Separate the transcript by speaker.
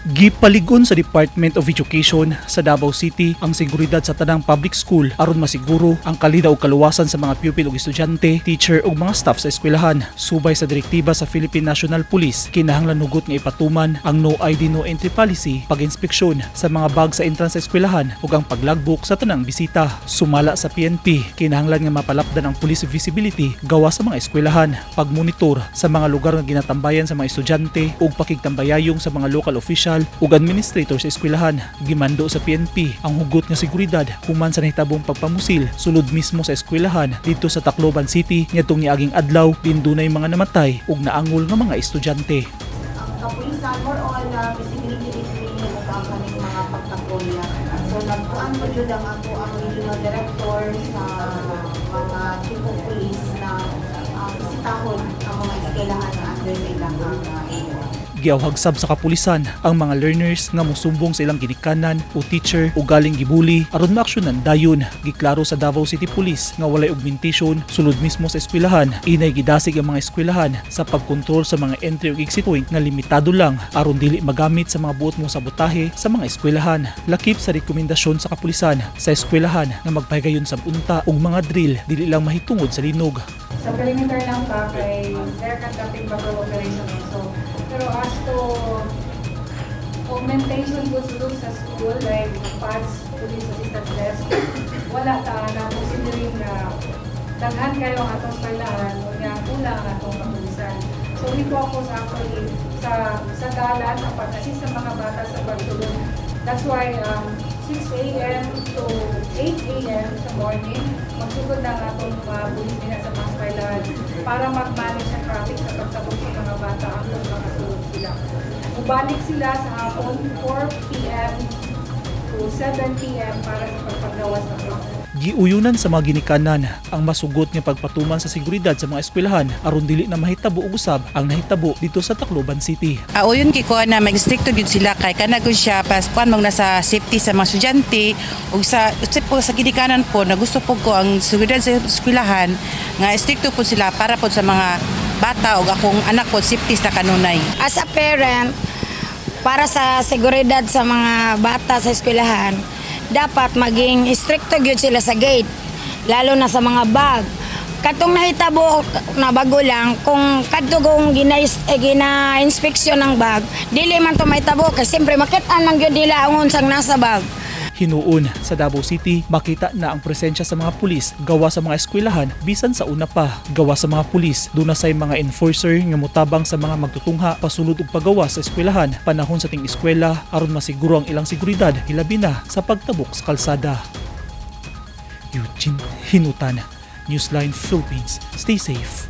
Speaker 1: Gipaligon sa Department of Education sa Davao City ang seguridad sa tanang public school aron masiguro ang kalidad ug kaluwasan sa mga pupil ug estudyante, teacher ug mga staff sa eskwelahan. Subay sa direktiba sa Philippine National Police, kinahanglan hugot nga ipatuman ang no ID no entry policy, pag-inspeksyon sa mga bag sa entrance sa eskwelahan ug ang paglagbok sa tanang bisita. Sumala sa PNP, kinahanglan nga mapalapdan ang police visibility gawa sa mga eskwelahan, pagmonitor sa mga lugar nga ginatambayan sa mga estudyante ug pakigtambayayong sa mga local official ug administrator sa eskwelahan. Gimando sa PNP ang hugot nga seguridad human sa nahitabong pagpamusil sulod mismo sa eskwelahan dito sa Tacloban City ngadtong niaging adlaw din dunay mga namatay ug naangol nga mga estudyante.
Speaker 2: Ang kapulisan more on visibility training ug ang kaning mga pagpatrolya. So nagtuan po jud ang ako ang regional director sa mga chief of police na bisitahon ang mga eskwelahan na under sa ilang area.
Speaker 1: Giawhagsab sa kapulisan ang mga learners nga mosumbong sa ilang ginikanan o teacher o galing gibuli aron maaksyonan dayon. Giklaro sa Davao City Police nga walay augmentation sulod mismo sa eskwelahan. Inay gidasig ang mga eskwelahan sa pagkontrol sa mga entry ug exit point nga limitado lang aron dili magamit sa mga buot mong sabotahe sa mga eskwelahan. Lakip sa rekomendasyon sa kapulisan sa eskwelahan nga magpahigayon sa unta ug mga drill dili lang mahitungod sa linog.
Speaker 3: Sa perimeter lang pa kay they're conducting patrol operation also. Pero as to augmentation goods doon sa school like pads, police assistance desk, wala ta na considering na daghan kayo ang atong eskwelahan o nga kulang ang atong kapulisan. So we focus actually sa dalan ang pag-assist sa mga bata sa pagtulog. That's why 6 a.m. to 8 a.m. sa morning, magsugod na atong mga pulis nila sa mga eskwelahan para mag-manage ang traffic sa pagtabog sa mga bata ang makatulog sila. Ubalik sila sa hapon 4 p.m. to 7 p.m. para sa pagpagawas ng traffic.
Speaker 1: Giuyunan sa mga ginikanan ang masugot nga pagpatuman sa seguridad sa mga eskwelahan aron dili na mahitabo og usab ang nahitabo dito sa Tacloban City.
Speaker 4: Uyon kikuha na mag-stricto gyud sila kay kanagod siya pas kuan mag nasa safety sa mga estudyante ug sa ginikanan po na gusto po ko ang seguridad sa eskwelahan nga stricto po sila para po sa mga bata ug akong anak po safety sa kanunay.
Speaker 5: As a parent, para sa seguridad sa mga bata sa eskwelahan, dapat maging stricto gyud sila sa gate, lalo na sa mga bag. Katong nahitabo na bago lang, kung kadtong gina-inspeksyon ng bag, dili man to mahitabo kasi siyempre makita man gyud nila ang unsang nasa bag.
Speaker 1: Hinuon sa Davao City, makita na ang presensya sa mga pulis gawa sa mga eskwelahan bisan sa una pa. Gawa sa mga pulis, doon na say mga enforcer nga mutabang sa mga magtutungha pasulod og paggawa sa eskwelahan panahon sa ting eskwela aron masiguro ang ilang seguridad hilabi na sa pagtabok sa kalsada. Eugene Hinutan, Newsline Philippines. Stay safe.